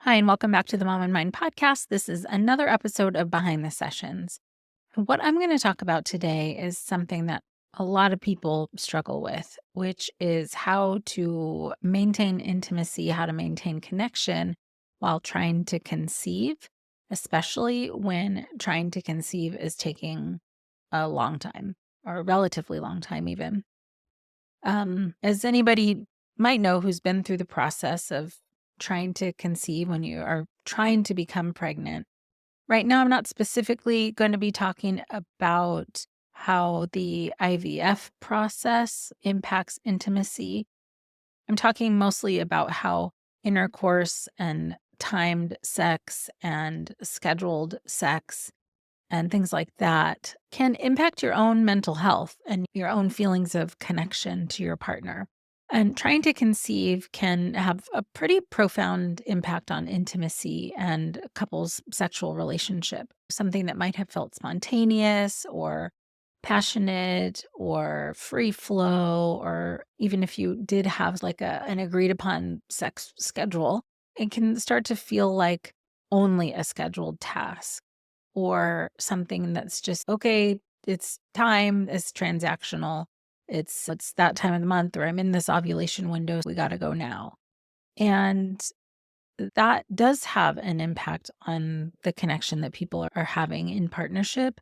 Hi, and welcome back to the Mom and Mind podcast. This is another episode of Behind the Sessions. What I'm going to talk about today is something that a lot of people struggle with, which is how to maintain intimacy, how to maintain connection while trying to conceive, especially when trying to conceive is taking a long time or a relatively long time, even. As anybody might know who's been through the process of trying to conceive when you are trying to become pregnant. Right now, I'm not specifically going to be talking about how the IVF process impacts intimacy. I'm talking mostly about how intercourse and timed sex and scheduled sex and things like that can impact your own mental health and your own feelings of connection to your partner. And trying to conceive can have a pretty profound impact on intimacy and a couple's sexual relationship. Something that might have felt spontaneous or passionate or free flow, or even if you did have like an agreed upon sex schedule, it can start to feel like only a scheduled task or something that's just, okay, it's time, it's transactional. It's that time of the month, or I'm in this ovulation window, we got to go now. And that does have an impact on the connection that people are having in partnership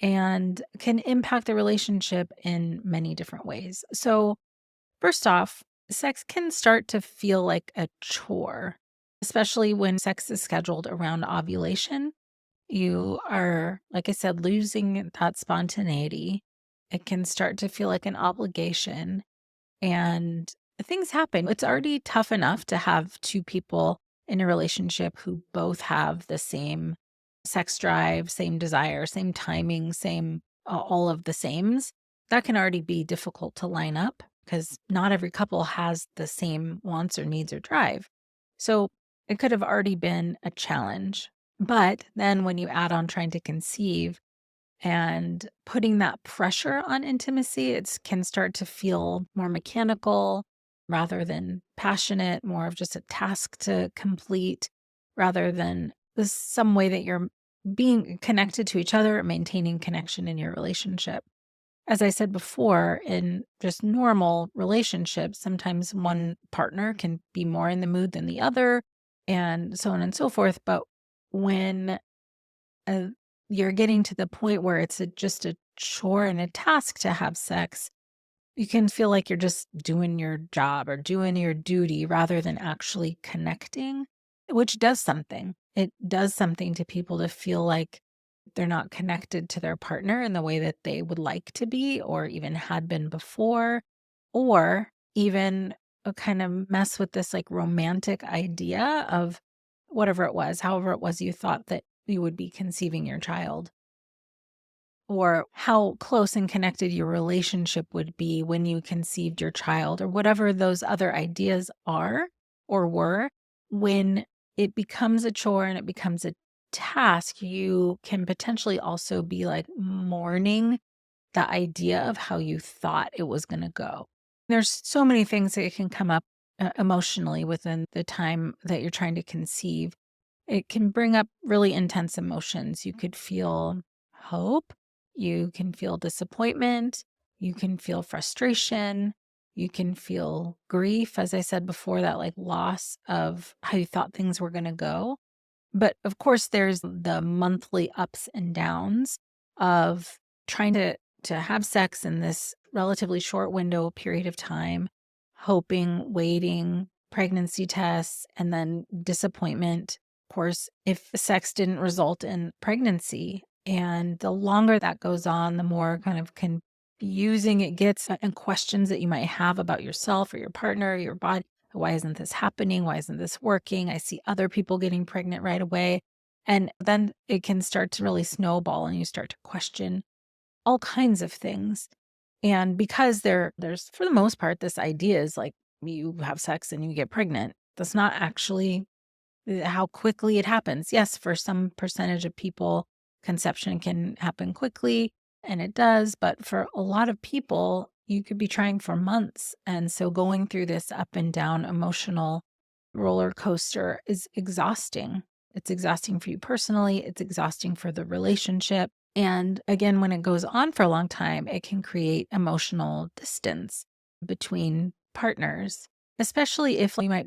and can impact the relationship in many different ways. So, first off, sex can start to feel like a chore, especially when sex is scheduled around ovulation. You are, like I said, losing that spontaneity. It can start to feel like an obligation, and things happen. It's already tough enough to have two people in a relationship who both have the same sex drive, same desire, same timing, same all of the sames. That can already be difficult to line up because not every couple has the same wants or needs or drive. So it could have already been a challenge. But then when you add on trying to conceive, and putting that pressure on intimacy, it can start to feel more mechanical rather than passionate, more of just a task to complete rather than this some way that you're being connected to each other, maintaining connection in your relationship. As I said before, in just normal relationships, sometimes one partner can be more in the mood than the other, and so on and so forth. But when uh, you're getting to the point where it's just a chore and a task to have sex, you can feel like you're just doing your job or doing your duty rather than actually connecting, which does something. It does something to people to feel like they're not connected to their partner in the way that they would like to be or even had been before, or even kind of mess with this like romantic idea of whatever it was, however it was you thought that you would be conceiving your child, or how close and connected your relationship would be when you conceived your child, or whatever those other ideas are or were. When it becomes a chore and it becomes a task, you can potentially also be like mourning the idea of how you thought it was going to go. There's so many things that can come up emotionally within the time that you're trying to conceive. It can bring up really intense emotions. You could feel hope, you can feel disappointment, you can feel frustration, you can feel grief, as I said before, that like loss of how you thought things were going to go. But of course, there's the monthly ups and downs of trying to have sex in this relatively short window period of time, hoping, waiting, pregnancy tests, and then disappointment, of course, if the sex didn't result in pregnancy. And the longer that goes on, the more kind of confusing it gets and questions that you might have about yourself or your partner, your body. Why isn't this happening? Why isn't this working? I see other people getting pregnant right away. And then it can start to really snowball and you start to question all kinds of things. And because there's for the most part, this idea is like you have sex and you get pregnant. That's not actually how quickly it happens. Yes, for some percentage of people, conception can happen quickly, and it does. But for a lot of people, you could be trying for months. And so going through this up and down emotional roller coaster is exhausting. It's exhausting for you personally, it's exhausting for the relationship. And again, when it goes on for a long time, it can create emotional distance between partners, especially if you might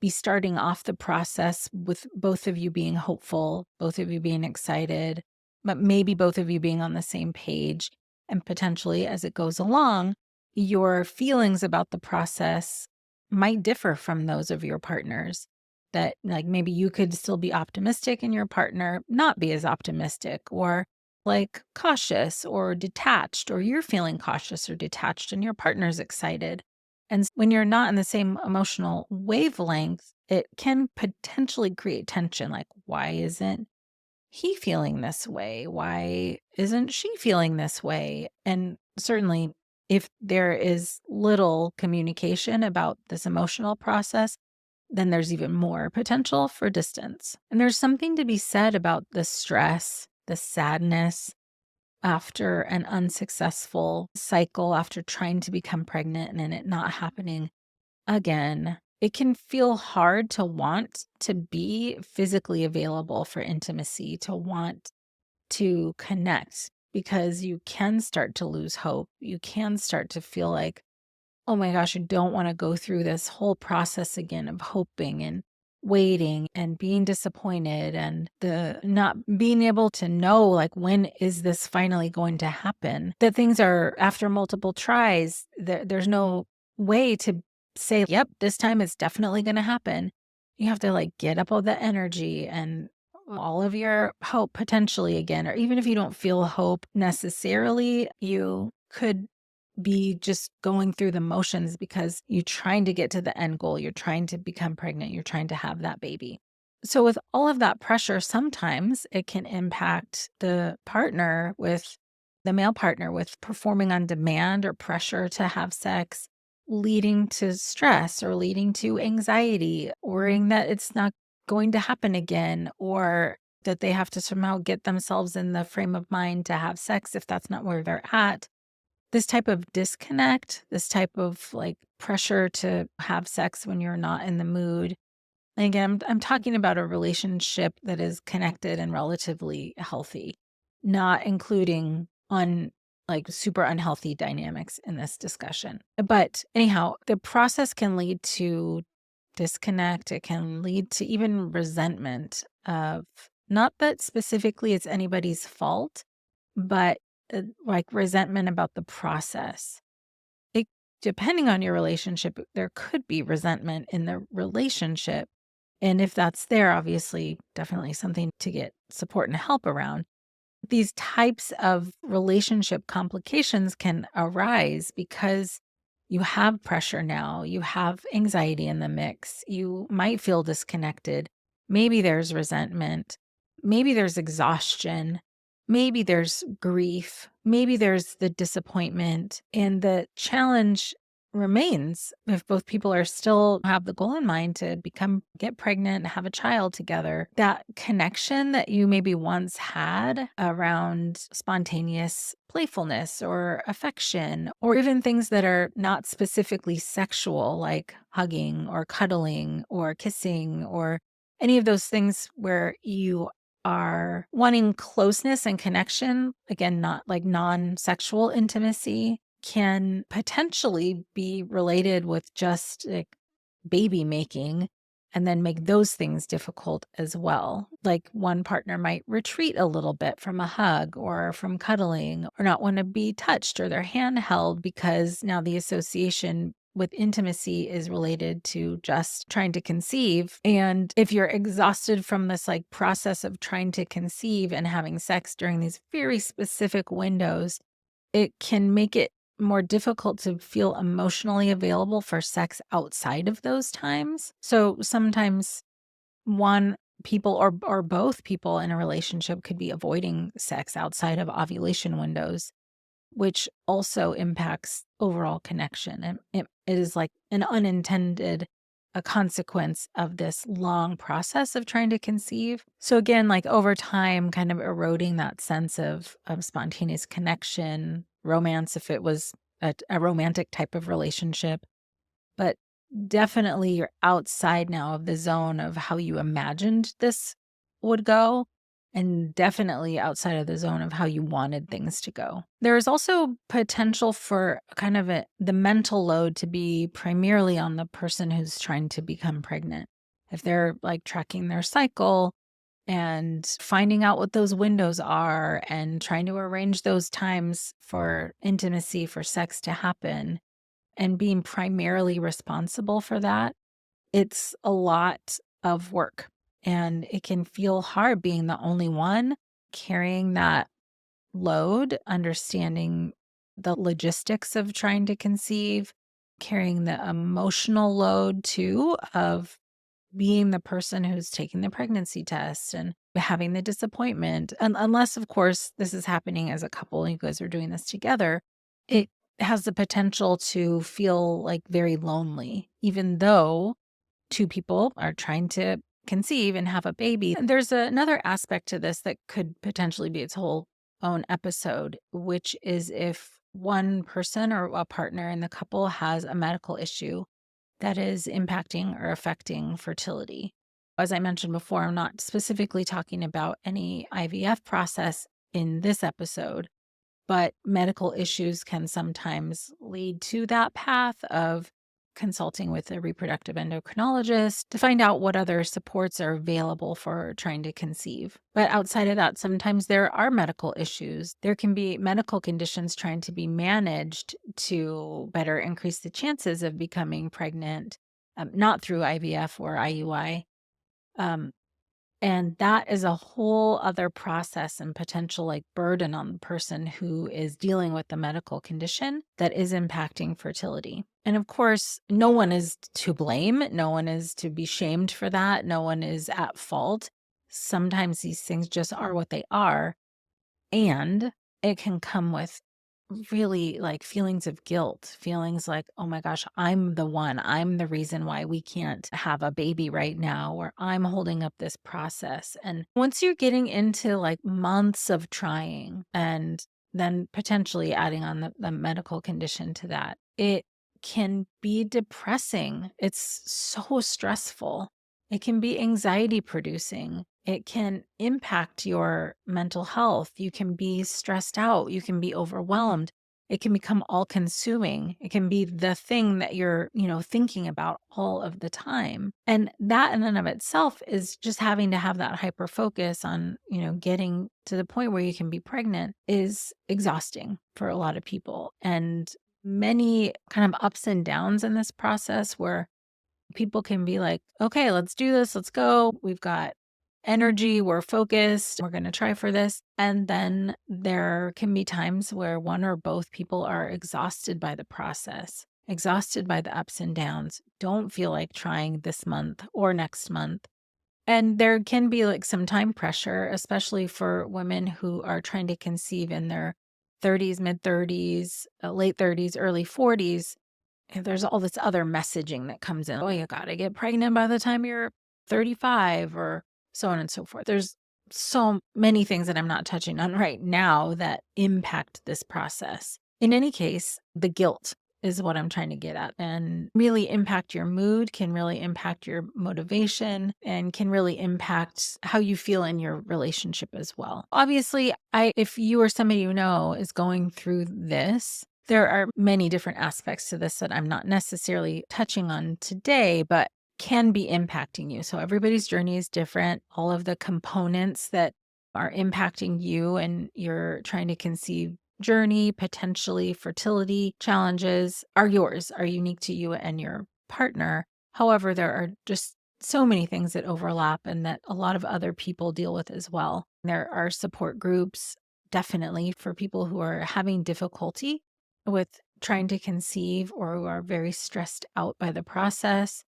be starting off the process with both of you being hopeful, both of you being excited, but maybe both of you being on the same page. And potentially as it goes along, your feelings about the process might differ from those of your partners. That, like, maybe you could still be optimistic and your partner not be as optimistic, or like cautious or detached, or you're feeling cautious or detached and your partner's excited. And when you're not in the same emotional wavelength, it can potentially create tension. Like, why isn't he feeling this way? Why isn't she feeling this way? And certainly, if there is little communication about this emotional process, then there's even more potential for distance. And there's something to be said about the stress, the sadness after an unsuccessful cycle, after trying to become pregnant and it not happening again. It can feel hard to want to be physically available for intimacy, to want to connect, because you can start to lose hope. You can start to feel like, oh my gosh, I don't want to go through this whole process again of hoping and waiting and being disappointed and the not being able to know, like, when is this finally going to happen? That things are, after multiple tries, there's no way to say, yep, this time it's definitely going to happen. You have to like get up all the energy and all of your hope potentially again, or even if you don't feel hope necessarily, you could be just going through the motions because you're trying to get to the end goal. You're trying to become pregnant. You're trying to have that baby. So, with all of that pressure, sometimes it can impact the partner, with the male partner, with performing on demand or pressure to have sex, leading to stress or leading to anxiety, worrying that it's not going to happen again, or that they have to somehow get themselves in the frame of mind to have sex if that's not where they're at. This type of disconnect, this type of like pressure to have sex when you're not in the mood. And again, I'm talking about a relationship that is connected and relatively healthy, not including like super unhealthy dynamics in this discussion. But anyhow, the process can lead to disconnect. It can lead to even resentment of, not that specifically it's anybody's fault, but like resentment about the process. It, depending on your relationship, there could be resentment in the relationship. And if that's there, obviously, definitely something to get support and help around. These types of relationship complications can arise because you have pressure now, you have anxiety in the mix, you might feel disconnected. Maybe there's resentment, maybe there's exhaustion, maybe there's grief, maybe there's the disappointment. And the challenge remains, if both people are still have the goal in mind to get pregnant, have a child together, that connection that you maybe once had around spontaneous playfulness or affection, or even things that are not specifically sexual, like hugging or cuddling or kissing, or any of those things where you are wanting closeness and connection, again, not like non-sexual intimacy, can potentially be related with just like baby making, and then make those things difficult as well. Like one partner might retreat a little bit from a hug or from cuddling, or not want to be touched or their hand held, because now the association with intimacy is related to just trying to conceive. And if you're exhausted from this like process of trying to conceive and having sex during these very specific windows, it can make it more difficult to feel emotionally available for sex outside of those times. So sometimes one people or both people in a relationship could be avoiding sex outside of ovulation windows, which also impacts overall connection. And it is like an unintended a consequence of this long process of trying to conceive. So again, like over time, kind of eroding that sense of spontaneous connection, romance, if it was a romantic type of relationship. But definitely you're outside now of the zone of how you imagined this would go, and definitely outside of the zone of how you wanted things to go. There is also potential for kind of the mental load to be primarily on the person who's trying to become pregnant. If they're like tracking their cycle and finding out what those windows are and trying to arrange those times for intimacy, for sex to happen, and being primarily responsible for that, it's a lot of work. And it can feel hard being the only one carrying that load, understanding the logistics of trying to conceive, carrying the emotional load too of being the person who's taking the pregnancy test and having the disappointment. And unless, of course, this is happening as a couple and you guys are doing this together, it has the potential to feel like very lonely, even though two people are trying to conceive and have a baby. And there's another aspect to this that could potentially be its whole own episode, which is if one person or a partner in the couple has a medical issue that is impacting or affecting fertility. As I mentioned before, I'm not specifically talking about any IVF process in this episode, but medical issues can sometimes lead to that path of consulting with a reproductive endocrinologist to find out what other supports are available for trying to conceive. But outside of that, sometimes there are medical issues. There can be medical conditions trying to be managed to better increase the chances of becoming pregnant, not through IVF or IUI. Um, and that is a whole other process and potential like burden on the person who is dealing with the medical condition that is impacting fertility. And of course, no one is to blame. No one is to be shamed for that. No one is at fault. Sometimes these things just are what they are. And it can come with really like feelings of guilt, feelings like, oh my gosh, I'm the one, I'm the reason why we can't have a baby right now, or I'm holding up this process. And once you're getting into like months of trying and then potentially adding on the medical condition to that, it can be depressing. It's so stressful. It can be anxiety producing. It can impact your mental health. You can be stressed out. You can be overwhelmed. It can become all consuming. It can be the thing that you're, thinking about all of the time. And that in and of itself is just having to have that hyper focus on, getting to the point where you can be pregnant is exhausting for a lot of people. And many kind of ups and downs in this process where people can be like, okay, let's do this. Let's go. We've got energy. We're focused. We're going to try for this. And then there can be times where one or both people are exhausted by the process, exhausted by the ups and downs, don't feel like trying this month or next month. And there can be like some time pressure, especially for women who are trying to conceive in their 30s, mid 30s, late 30s, early 40s. And there's all this other messaging that comes in. Oh, you got to get pregnant by the time you're 35 or so on and so forth. There's so many things that I'm not touching on right now that impact this process. In any case, the guilt is what I'm trying to get at and really impact your mood, can really impact your motivation, and can really impact how you feel in your relationship as well. Obviously, if you or somebody you know is going through this, there are many different aspects to this that I'm not necessarily touching on today, but can be impacting you. So everybody's journey is different. All of the components that are impacting you and you're trying to conceive journey, potentially fertility challenges are yours, are unique to you and your partner. However, there are just so many things that overlap and that a lot of other people deal with as well. There are support groups, definitely for people who are having difficulty with trying to conceive or who are very stressed out by the process.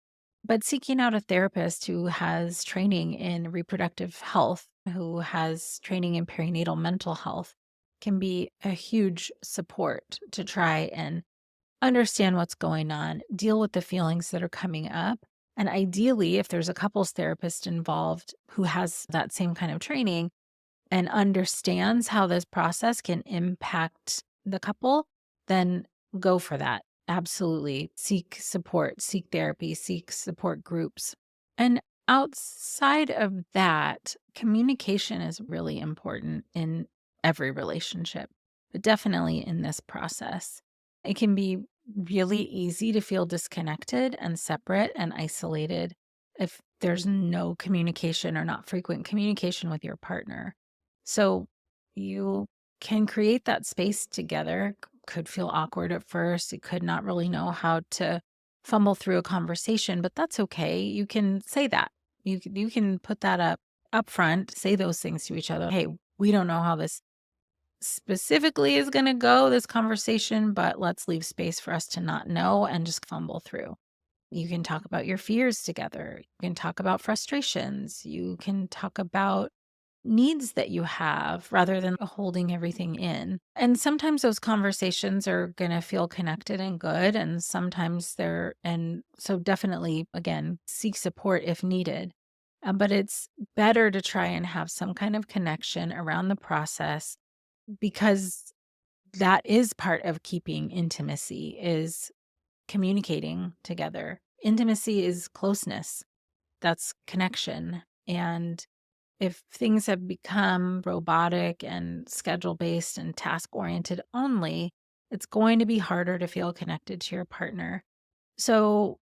But seeking out a therapist who has training in reproductive health, who has training in perinatal mental health, can be a huge support to try and understand what's going on, deal with the feelings that are coming up. And ideally, if there's a couples therapist involved who has that same kind of training and understands how this process can impact the couple, then go for that. absolutely seek support, seek therapy, seek support groups. And outside of that, communication is really important in every relationship, but definitely in this process. It can be really easy to feel disconnected and separate and isolated if there's no communication or not frequent communication with your partner. So you can create that space together. Could feel awkward at first. You could not really know how to fumble through a conversation, but that's okay. You can say that. You can put that up front, say those things to each other. Hey, we don't know how this specifically is going to go, this conversation, but let's leave space for us to not know and just fumble through. You can talk about your fears together. You can talk about frustrations. You can talk about needs that you have rather than holding everything in. And sometimes those conversations are going to feel connected and good. And sometimes and so definitely, again, seek support if needed. But it's better to try and have some kind of connection around the process because that is part of keeping intimacy is communicating together. Intimacy is closeness. That's connection. And if things have become robotic and schedule based and task oriented only, it's going to be harder to feel connected to your partner. So,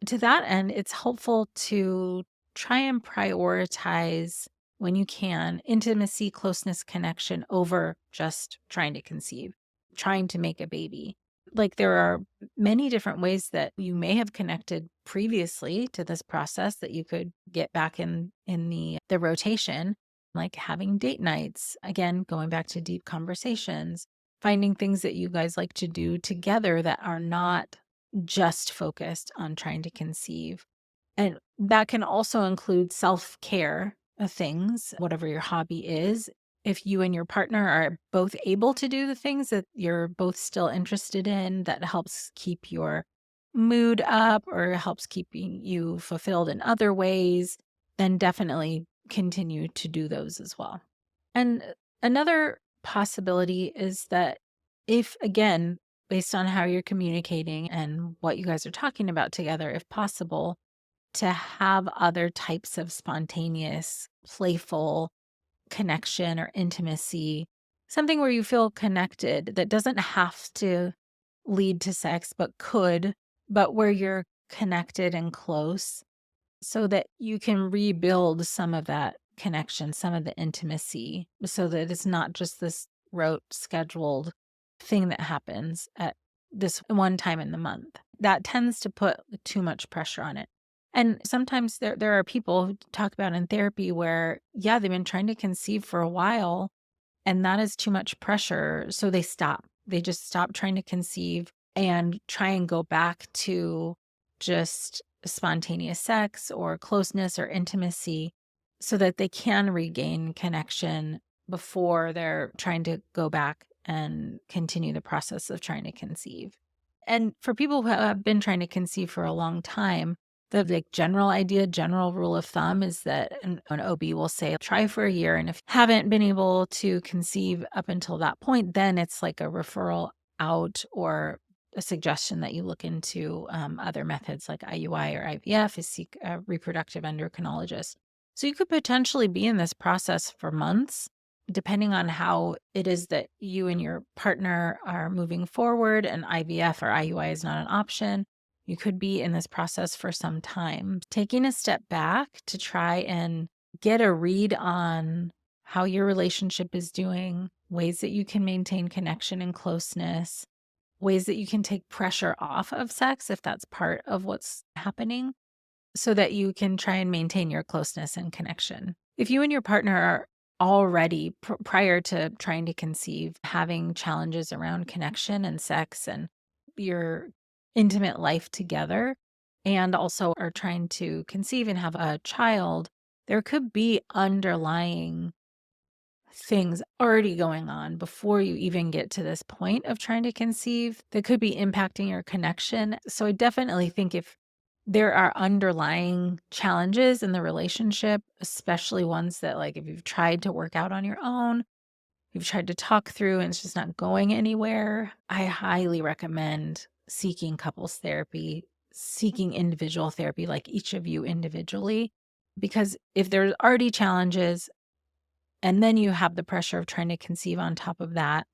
to that end, it's helpful to try and prioritize when you can intimacy, closeness, connection over just trying to conceive, trying to make a baby. Like there are many different ways that you may have connected previously to this process that you could get back in the rotation, like having date nights, again, going back to deep conversations, finding things that you guys like to do together that are not just focused on trying to conceive. And that can also include self-care things, whatever your hobby is. If you and your partner are both able to do the things that you're both still interested in, that helps keep your mood up or helps keeping you fulfilled in other ways, then definitely continue to do those as well. And another possibility is that if, again, based on how you're communicating and what you guys are talking about together, if possible, to have other types of spontaneous, playful connection or intimacy, something where you feel connected that doesn't have to lead to sex, but could, but where you're connected and close so that you can rebuild some of that connection, some of the intimacy, so that it's not just this rote, scheduled thing that happens at this one time in the month. That tends to put too much pressure on it. And sometimes there are people who talk about in therapy where, yeah, they've been trying to conceive for a while and that is too much pressure. So they stop. They just stop trying to conceive and try and go back to just spontaneous sex or closeness or intimacy so that they can regain connection before they're trying to go back and continue the process of trying to conceive. And for people who have been trying to conceive for a long time, the general idea, general rule of thumb is that an OB will say, try for a year. And if you haven't been able to conceive up until that point, then it's like a referral out or a suggestion that you look into other methods like IUI or IVF is seek a reproductive endocrinologist. So you could potentially be in this process for months, depending on how it is that you and your partner are moving forward and IVF or IUI is not an option. You could be in this process for some time. Taking a step back to try and get a read on how your relationship is doing, ways that you can maintain connection and closeness, ways that you can take pressure off of sex if that's part of what's happening, so that you can try and maintain your closeness and connection. If you and your partner are already prior to trying to conceive, having challenges around connection and sex and your intimate life together, and also are trying to conceive and have a child, there could be underlying things already going on before you even get to this point of trying to conceive that could be impacting your connection. So I definitely think if there are underlying challenges in the relationship, especially ones that, like, if you've tried to work out on your own, you've tried to talk through and it's just not going anywhere, I highly recommend seeking couples therapy, seeking individual therapy, like each of you individually. Because if there's already challenges and then you have the pressure of trying to conceive on top of that,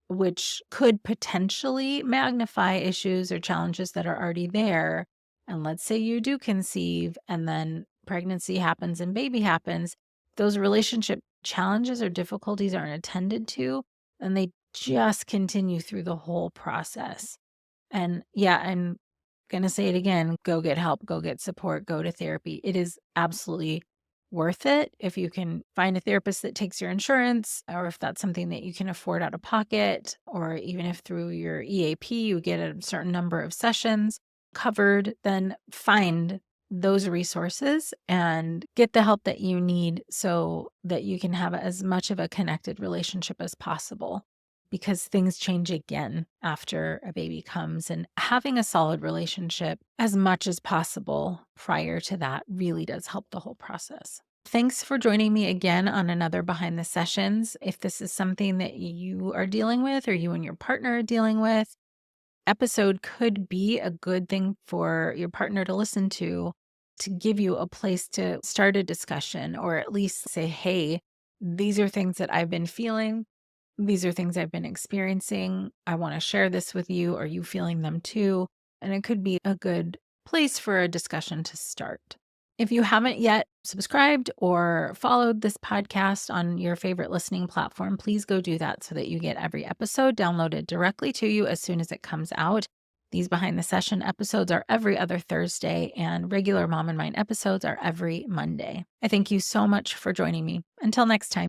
which could potentially magnify issues or challenges that are already there. And let's say you do conceive and then pregnancy happens and baby happens, those relationship challenges or difficulties aren't attended to, and they just continue through the whole process. And yeah, I'm going to say it again, go get help, go get support, go to therapy. It is absolutely worth it if you can find a therapist that takes your insurance, or if that's something that you can afford out of pocket, or even if through your EAP you get a certain number of sessions covered, then find those resources and get the help that you need so that you can have as much of a connected relationship as possible, because things change again after a baby comes, and having a solid relationship as much as possible prior to that really does help the whole process. Thanks for joining me again on another Behind the Sessions. If this is something that you are dealing with or you and your partner are dealing with, episode could be a good thing for your partner to listen to give you a place to start a discussion, or at least say, hey, these are things that I've been feeling. These are things I've been experiencing. I want to share this with you. Are you feeling them too? And it could be a good place for a discussion to start. If you haven't yet subscribed or followed this podcast on your favorite listening platform, please go do that so that you get every episode downloaded directly to you as soon as it comes out. These Behind the Session episodes are every other Thursday, and regular Mom and Mine episodes are every Monday. I thank you so much for joining me. Until next time.